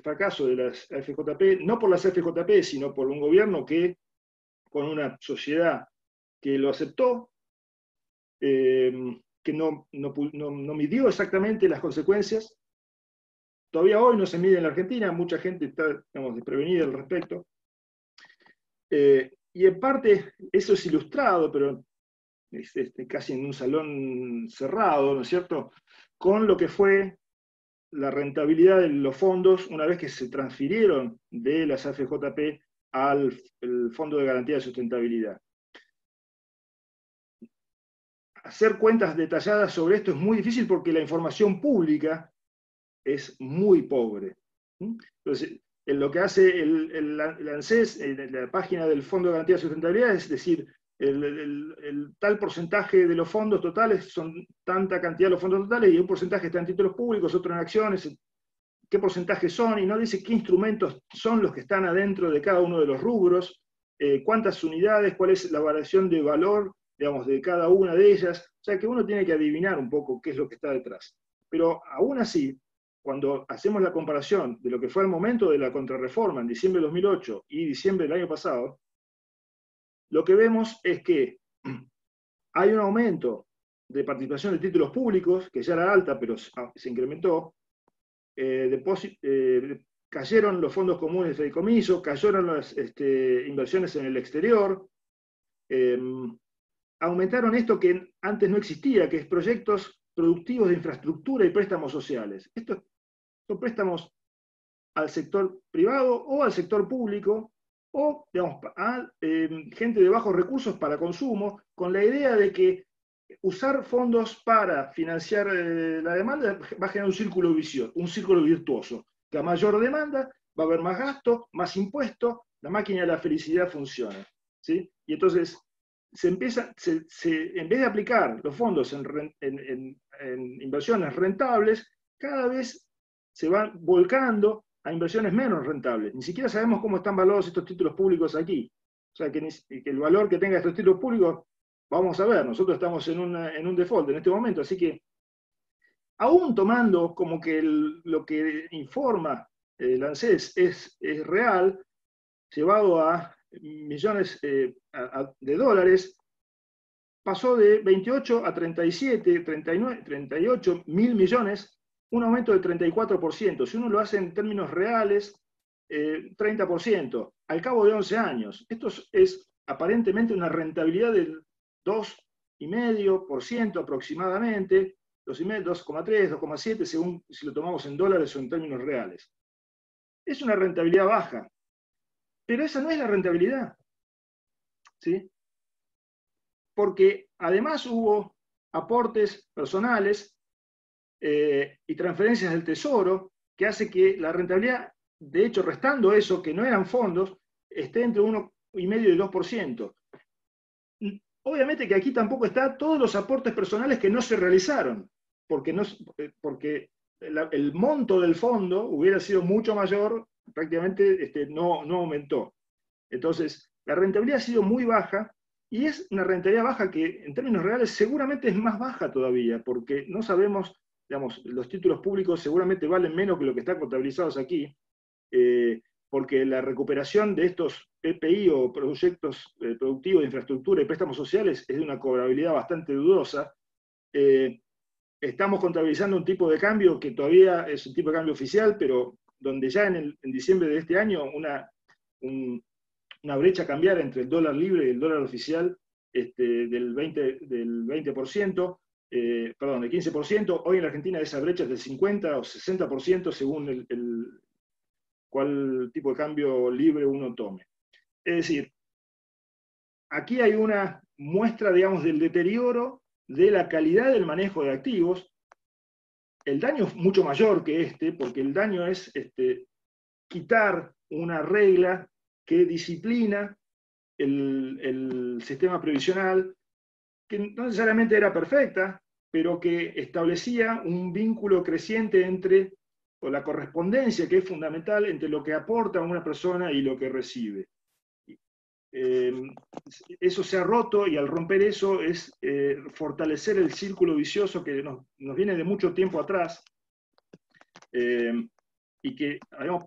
fracaso de las FJP, no por las FJP, sino por un gobierno que, con una sociedad que lo aceptó, que no midió exactamente las consecuencias. Todavía hoy no se mide en la Argentina, mucha gente está, digamos, desprevenida al respecto. Y en parte eso es ilustrado, pero es casi en un salón cerrado, ¿no es cierto?, con lo que fue la rentabilidad de los fondos una vez que se transfirieron de las AFJP al Fondo de Garantía de Sustentabilidad. Hacer cuentas detalladas sobre esto es muy difícil porque la información pública es muy pobre. Entonces, lo que hace el ANSES, la página del Fondo de Garantía de Sustentabilidad, es decir, el tal porcentaje de los fondos totales son tanta cantidad de los fondos totales y un porcentaje está en títulos públicos, otro en acciones, qué porcentaje son, y no dice qué instrumentos son los que están adentro de cada uno de los rubros, cuántas unidades, cuál es la variación de valor, digamos, de cada una de ellas. O sea que uno tiene que adivinar un poco qué es lo que está detrás. Pero aún así, cuando hacemos la comparación de lo que fue el momento de la contrarreforma en diciembre de 2008 y diciembre del año pasado, lo que vemos es que hay un aumento de participación de títulos públicos, que ya era alta, pero se incrementó. Cayeron los fondos comunes de fideicomiso, cayeron las inversiones en el exterior, aumentaron esto que antes no existía, que es proyectos productivos de infraestructura y préstamos sociales. Estos son préstamos al sector privado o al sector público, o digamos, a gente de bajos recursos para consumo, con la idea de que usar fondos para financiar la demanda va a generar un círculo vicioso, un círculo virtuoso, que a mayor demanda va a haber más gasto, más impuestos, la máquina de la felicidad funciona, ¿sí? Y entonces en vez de aplicar los fondos en inversiones rentables, cada vez se van volcando a inversiones menos rentables. Ni siquiera sabemos cómo están valorados estos títulos públicos aquí. O sea, que el valor que tengan estos títulos públicos, vamos a ver, nosotros estamos en un default en este momento, así que, aún tomando como que lo que informa el ANSES es real, llevado a millones de dólares, pasó de 28 a 37, 39, 38 mil millones, un aumento del 34%. Si uno lo hace en términos reales, 30%, al cabo de 11 años. Esto es aparentemente una rentabilidad del 2,5% aproximadamente, 2,3, 2,7, según si lo tomamos en dólares o en términos reales. Es una rentabilidad baja, pero esa no es la rentabilidad, ¿sí? Porque además hubo aportes personales y transferencias del Tesoro que hace que la rentabilidad, de hecho, restando eso, que no eran fondos, esté entre 1,5 y 2%. Obviamente que aquí tampoco están todos los aportes personales que no se realizaron, porque el monto del fondo hubiera sido mucho mayor, prácticamente no aumentó. Entonces, la rentabilidad ha sido muy baja, y es una rentabilidad baja que en términos reales seguramente es más baja todavía, porque no sabemos, digamos, los títulos públicos seguramente valen menos que lo que están contabilizados aquí, porque la recuperación de estos PPI o proyectos productivos de infraestructura y préstamos sociales es de una cobrabilidad bastante dudosa. Estamos contabilizando un tipo de cambio que todavía es un tipo de cambio oficial, pero donde ya en diciembre de este año una brecha cambiaria entre el dólar libre y el dólar oficial del 20%, perdón, del 15%. Hoy en la Argentina esa brecha es del 50 o 60% según cuál tipo de cambio libre uno tome. Es decir, aquí hay una muestra, digamos, del deterioro de la calidad del manejo de activos. El daño es mucho mayor que porque el daño es quitar una regla que disciplina el sistema previsional, que no necesariamente era perfecta, pero que establecía un vínculo creciente o la correspondencia que es fundamental entre lo que aporta una persona y lo que recibe. Eso se ha roto, y al romper eso es fortalecer el círculo vicioso que nos viene de mucho tiempo atrás, y que habíamos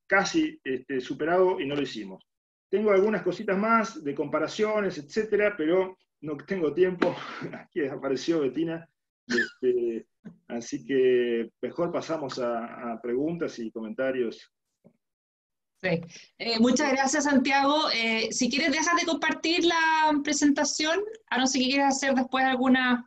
casi superado y no lo hicimos. Tengo algunas cositas más de comparaciones, etcétera, pero no tengo tiempo. Aquí desapareció Betina. Así que mejor pasamos a preguntas y comentarios. Sí. Muchas gracias, Santiago. Si quieres, dejas de compartir la presentación, a no ser que quieras hacer después algunas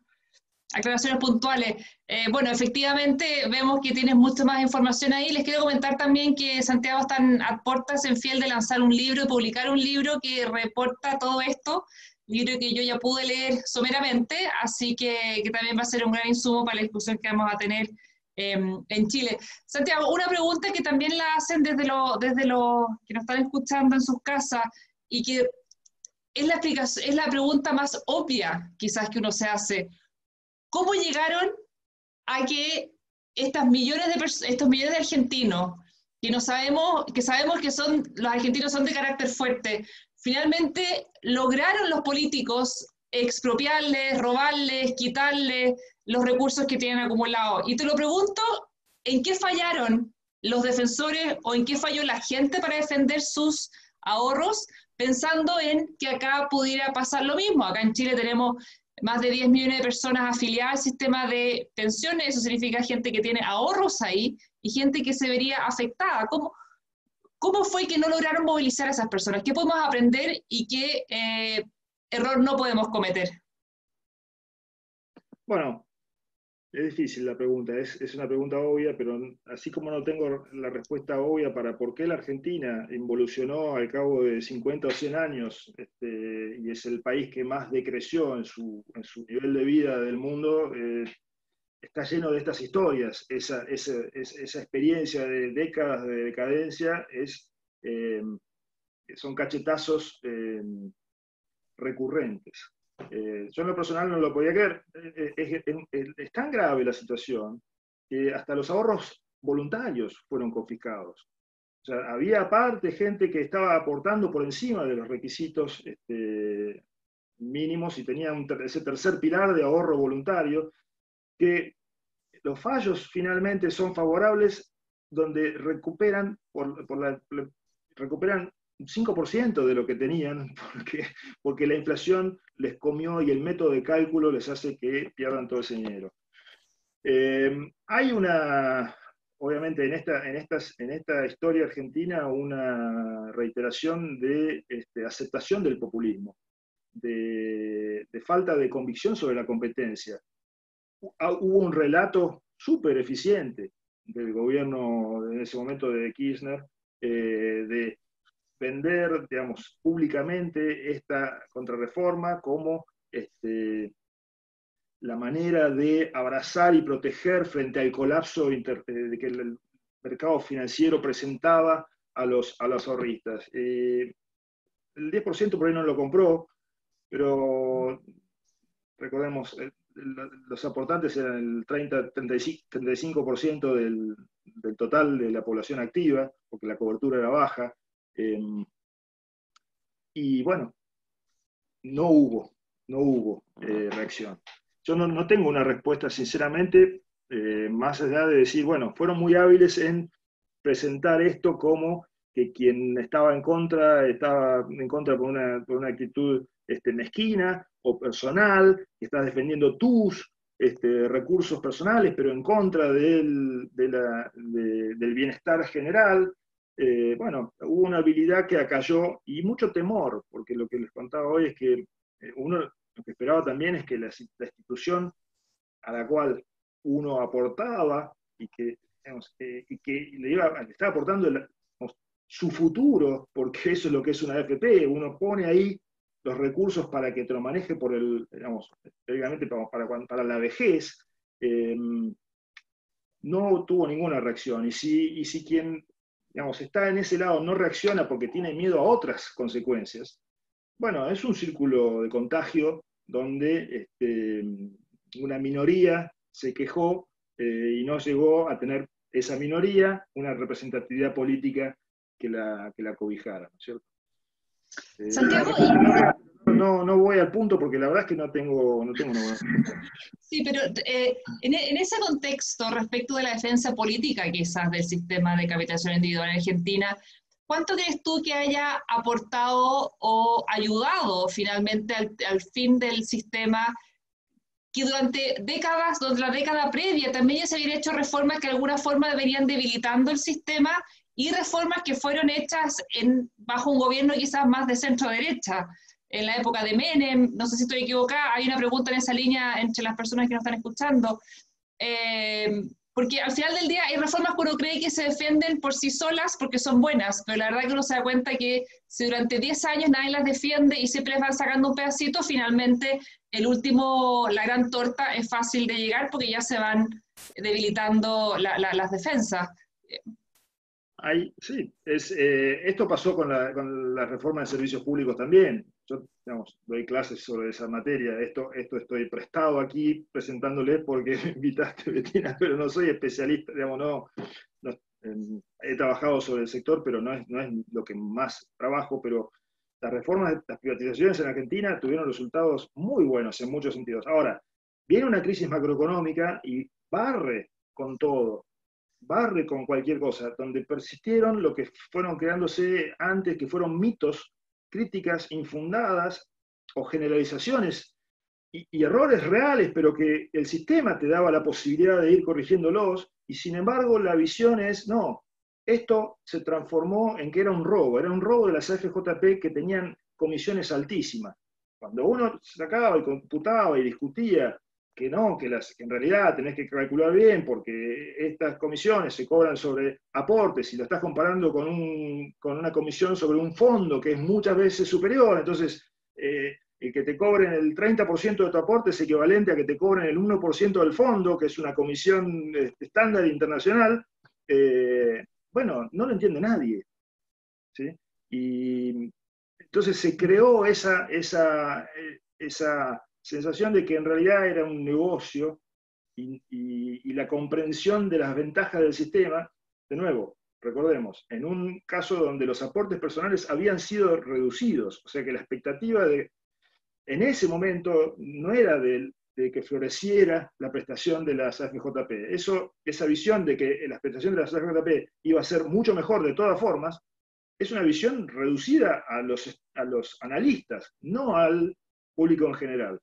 aclaraciones puntuales. Bueno, efectivamente vemos que tienes mucha más información ahí. Les quiero comentar también que Santiago está a puertas en fiel de lanzar un libro, de publicar un libro que reporta todo esto, libro que yo ya pude leer someramente, así que también va a ser un gran insumo para la discusión que vamos a tener en Chile. Santiago, una pregunta que también la hacen desde los que nos están escuchando en sus casas, y que es la pregunta más obvia quizás que uno se hace. ¿Cómo llegaron a que estos millones de argentinos, que sabemos que los argentinos son de carácter fuerte, finalmente lograron los políticos expropiarles, robarles, quitarles los recursos que tienen acumulados? Y te lo pregunto, ¿en qué fallaron los defensores o en qué falló la gente para defender sus ahorros, pensando en que acá pudiera pasar lo mismo? Acá en Chile tenemos más de 10 millones de personas afiliadas al sistema de pensiones. Eso significa gente que tiene ahorros ahí y gente que se vería afectada. ¿Cómo fue que no lograron movilizar a esas personas? ¿Qué podemos aprender y qué error no podemos cometer? Bueno, es difícil la pregunta, es una pregunta obvia, pero así como no tengo la respuesta obvia para por qué la Argentina involucionó al cabo de 50 o 100 años, y es el país que más decreció en su nivel de vida del mundo, está lleno de estas historias. Esa experiencia de décadas de decadencia son cachetazos recurrentes. Yo en lo personal no lo podía creer. Es tan grave la situación que hasta los ahorros voluntarios fueron confiscados. O sea, había aparte gente que estaba aportando por encima de los requisitos mínimos, y tenía ese tercer pilar de ahorro voluntario, que los fallos finalmente son favorables donde recuperan un 5% de lo que tenían, porque la inflación les comió y el método de cálculo les hace que pierdan todo ese dinero. Hay obviamente en esta historia argentina, una reiteración de aceptación del populismo, de falta de convicción sobre la competencia. Hubo un relato súper eficiente del gobierno en ese momento de Kirchner, de vender, digamos, públicamente esta contrarreforma como la manera de abrazar y proteger frente al colapso de que el mercado financiero presentaba a los ahorristas. El 10% por ahí no lo compró, pero recordemos, los aportantes eran el 35% del total de la población activa, porque la cobertura era baja. Y bueno, no hubo reacción. Yo no tengo una respuesta, sinceramente, más allá de decir, bueno, fueron muy hábiles en presentar esto como que quien estaba en contra por una actitud mezquina o personal, que está defendiendo tus recursos personales, pero en contra del bienestar general. Bueno, hubo una habilidad que acalló y mucho temor, porque lo que les contaba hoy es que uno lo que esperaba también es que la institución a la cual uno aportaba y que, digamos, le estaba aportando su futuro, porque eso es lo que es una AFP, uno pone ahí los recursos para que te lo maneje digamos, teóricamente para la vejez, no tuvo ninguna reacción. Y si quien, digamos, está en ese lado no reacciona porque tiene miedo a otras consecuencias, bueno, es un círculo de contagio donde una minoría se quejó y no llegó a tener esa minoría una representatividad política que la cobijara, ¿no es cierto? Santiago, no voy al punto porque la verdad es que no tengo una buena respuesta. sí, pero en ese contexto, respecto de la defensa política quizás del sistema de capitalización individual en Argentina, ¿cuánto crees tú que haya aportado o ayudado finalmente al fin del sistema, que durante décadas, durante la década previa, también ya se habían hecho reformas que de alguna forma venían debilitando el sistema, y reformas que fueron hechas bajo un gobierno quizás más de centro-derecha? En la época de Menem, no sé si estoy equivocada, hay una pregunta en esa línea entre las personas que nos están escuchando, porque al final del día hay reformas que uno cree que se defienden por sí solas porque son buenas, pero la verdad que uno se da cuenta que si durante 10 años nadie las defiende y siempre les van sacando un pedacito, finalmente la gran torta es fácil de llegar porque ya se van debilitando las defensas. Sí, esto pasó con la reforma de servicios públicos también. Yo, digamos, doy clases sobre esa materia. Esto estoy prestado aquí presentándoles porque me invitaste, Bettina, pero no soy especialista, digamos, he trabajado sobre el sector, pero no es lo que más trabajo. Pero las privatizaciones en Argentina tuvieron resultados muy buenos en muchos sentidos. Ahora, viene una crisis macroeconómica y barre con todo. Barre con cualquier cosa, donde persistieron lo que fueron creándose antes, que fueron mitos, críticas infundadas o generalizaciones y errores reales, pero que el sistema te daba la posibilidad de ir corrigiéndolos, y sin embargo la visión es, no, esto se transformó en que era un robo de las AFJP que tenían comisiones altísimas. Cuando uno sacaba y computaba y discutía que no, que en realidad tenés que calcular bien porque estas comisiones se cobran sobre aportes y lo estás comparando con una comisión sobre un fondo que es muchas veces superior, entonces el que te cobren el 30% de tu aporte es equivalente a que te cobren el 1% del fondo, que es una comisión estándar internacional. Bueno, no lo entiende nadie, ¿sí? Y entonces se creó esa sensación de que en realidad era un negocio y la comprensión de las ventajas del sistema, de nuevo, recordemos, en un caso donde los aportes personales habían sido reducidos, o sea que la expectativa en ese momento no era de que floreciera la prestación de las AFJP. Esa visión de que la prestación de las AFJP iba a ser mucho mejor de todas formas, es una visión reducida a los analistas, no al público en general.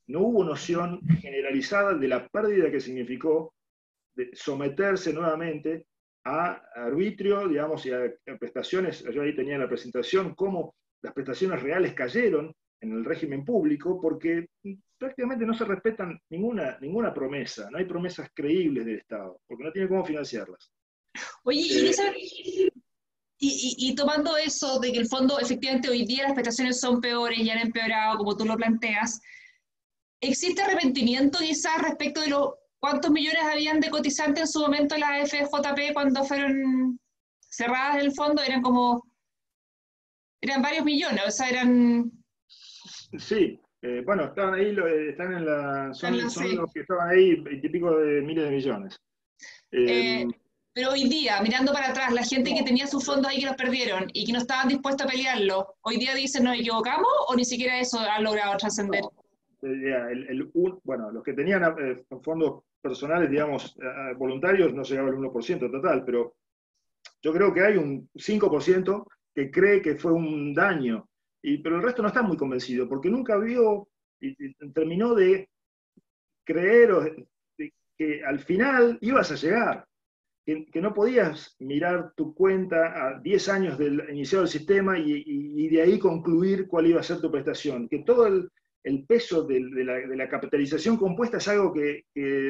No hubo noción generalizada de la pérdida que significó de someterse nuevamente a arbitrio, digamos, y a prestaciones. Yo ahí tenía en la presentación cómo las prestaciones reales cayeron en el régimen público porque prácticamente no se respetan ninguna promesa, no hay promesas creíbles del Estado, porque no tiene cómo financiarlas. Oye, y tomando eso de que el fondo, efectivamente, hoy día las prestaciones son peores y han empeorado, como tú lo planteas, ¿existe arrepentimiento quizás respecto de los cuántos millones habían de cotizantes en su momento en la FJP cuando fueron cerradas el fondo? Eran varios millones, o sea, eran... Sí, bueno, estaban ahí, están en son sí. los que estaban ahí, 20 y pico de miles de millones. Pero hoy día, mirando para atrás, la gente que tenía sus fondos ahí que los perdieron y que no estaban dispuestos a pelearlo, ¿hoy día dicen nos equivocamos o ni siquiera eso han logrado trascender? Bueno, los que tenían fondos personales, digamos, voluntarios, no llegaba al 1% total, pero yo creo que hay un 5% que cree que fue un daño, pero el resto no está muy convencido, porque nunca vio y terminó de creer que al final ibas a llegar, que no podías mirar tu cuenta a 10 años del iniciado el sistema y de ahí concluir cuál iba a ser tu prestación, que todo el peso de la capitalización compuesta es algo que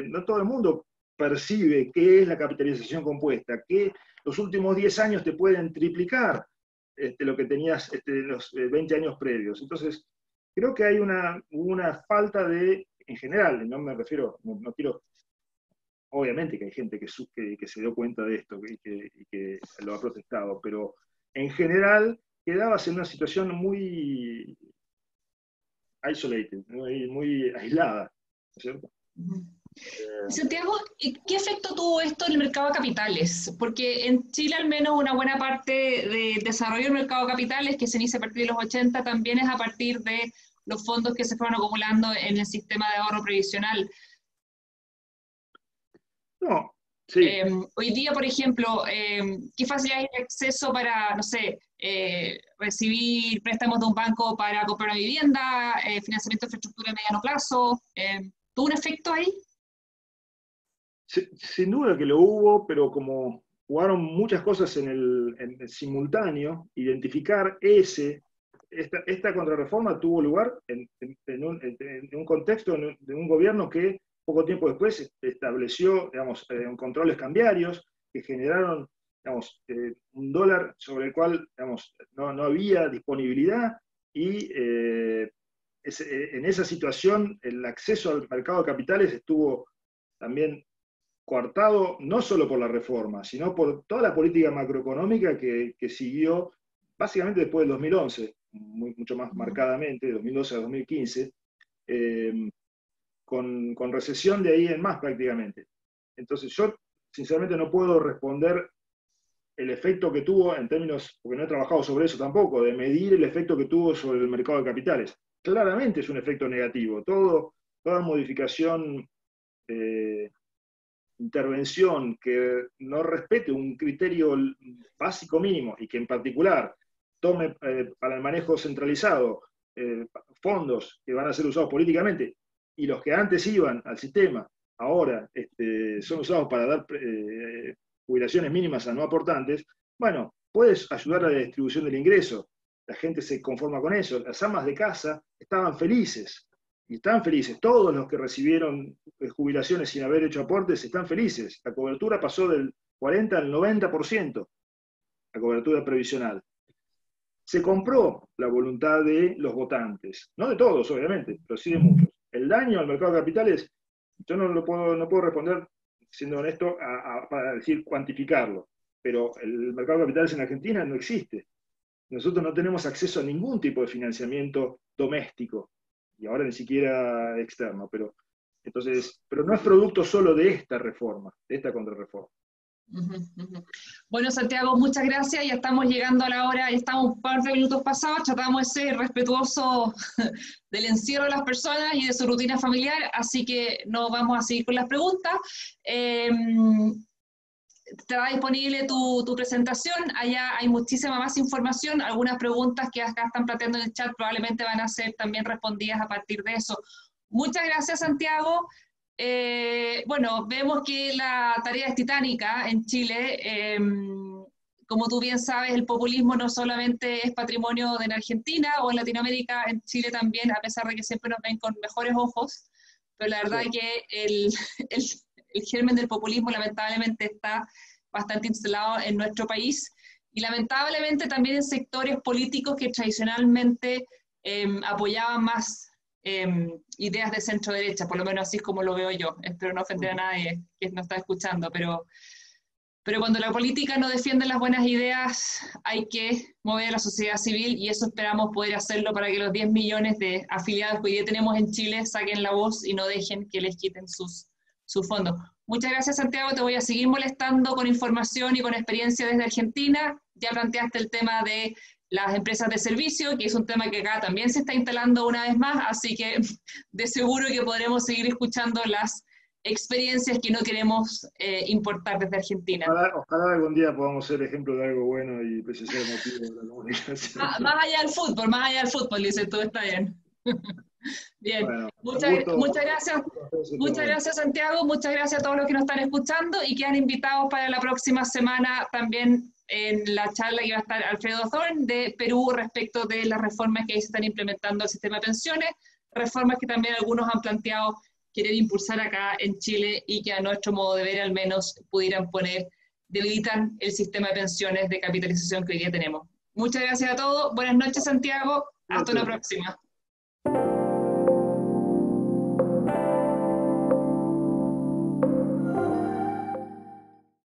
no todo el mundo percibe qué es la capitalización compuesta, que los últimos 10 años te pueden triplicar lo que tenías los 20 años previos. Entonces, creo que hay una falta en general, no me refiero, no quiero, obviamente que hay gente que se dio cuenta de esto y que lo ha protestado, pero en general quedabas en una situación muy isolated, muy aislada, ¿no es cierto? Santiago, ¿qué efecto tuvo esto en el mercado de capitales? Porque en Chile al menos una buena parte del desarrollo del mercado de capitales, que se inicia a partir de los 80, también es a partir de los fondos que se fueron acumulando en el sistema de ahorro previsional. No, sí. Hoy día, por ejemplo, ¿qué facilidades de acceso para, no sé, recibir préstamos de un banco para comprar una vivienda, financiamiento de infraestructura a mediano plazo? ¿Tuvo un efecto ahí? Sin duda que lo hubo, pero como jugaron muchas cosas en el simultáneo, identificar esta contrarreforma tuvo lugar en un contexto de un gobierno que poco tiempo después estableció, digamos, controles cambiarios que generaron, digamos, un dólar sobre el cual, digamos, no había disponibilidad y en esa situación el acceso al mercado de capitales estuvo también coartado no solo por la reforma, sino por toda la política macroeconómica que siguió básicamente después del 2011, mucho más marcadamente, de 2012 a 2015, con recesión de ahí en más prácticamente. Entonces yo sinceramente no puedo responder el efecto que tuvo en términos, porque no he trabajado sobre eso tampoco, de medir el efecto que tuvo sobre el mercado de capitales. Claramente es un efecto negativo. Toda modificación intervención que no respete un criterio básico mínimo y que en particular tome para el manejo centralizado fondos que van a ser usados políticamente y los que antes iban al sistema ahora son usados para dar jubilaciones mínimas a no aportantes, bueno, puedes ayudar a la distribución del ingreso. La gente se conforma con eso. Las amas de casa estaban felices. Y están felices. Todos los que recibieron jubilaciones sin haber hecho aportes están felices. La cobertura pasó del 40 al 90%, la cobertura previsional. Se compró la voluntad de los votantes. No de todos, obviamente, pero sí de muchos. El daño al mercado de capitales, yo no puedo responder, siendo honesto, para decir cuantificarlo. Pero el mercado de capitales en Argentina no existe. Nosotros no tenemos acceso a ningún tipo de financiamiento doméstico. Y ahora ni siquiera externo, pero no es producto solo de esta reforma, de esta contrarreforma. Bueno, Santiago, muchas gracias. Ya estamos llegando a la hora, ya estamos un par de minutos pasados, tratamos de ser respetuosos del encierro de las personas y de su rutina familiar, así que no vamos a seguir con las preguntas. estará disponible tu presentación, allá hay muchísima más información, algunas preguntas que acá están planteando en el chat probablemente van a ser también respondidas a partir de eso. Muchas gracias, Santiago. Bueno, vemos que la tarea es titánica en Chile. Como tú bien sabes, el populismo no solamente es patrimonio de Argentina o en Latinoamérica, en Chile también, a pesar de que siempre nos ven con mejores ojos, pero la verdad es que el germen del populismo lamentablemente está bastante instalado en nuestro país y lamentablemente también en sectores políticos que tradicionalmente apoyaban más ideas de centro derecha, por lo menos así es como lo veo yo. Espero no ofender a nadie que nos está escuchando, pero cuando la política no defiende las buenas ideas hay que mover a la sociedad civil y eso esperamos poder hacerlo para que los 10 millones de afiliados que hoy día tenemos en Chile saquen la voz y no dejen que les quiten sus fondos. Muchas gracias, Santiago, te voy a seguir molestando con información y con experiencia desde Argentina. Ya planteaste el tema de las empresas de servicio, que es un tema que acá también se está instalando una vez más, así que de seguro que podremos seguir escuchando las experiencias que no queremos importar desde Argentina. Ojalá algún día podamos ser ejemplo de algo bueno y pues ese sea motivo de la comunicación. Más allá del fútbol, dice tú, está bien. Bien, Bueno, muchas gracias Santiago, muchas gracias a todos los que nos están escuchando y quedan invitados para la próxima semana también en la charla que va a estar Alfredo Thorn de Perú respecto de las reformas que ahí se están implementando al sistema de pensiones, reformas que también algunos han planteado querer impulsar acá en Chile y que a nuestro modo de ver al menos pudieran debilitan el sistema de pensiones de capitalización que hoy día tenemos. Muchas gracias a todos, buenas noches Santiago, hasta una próxima.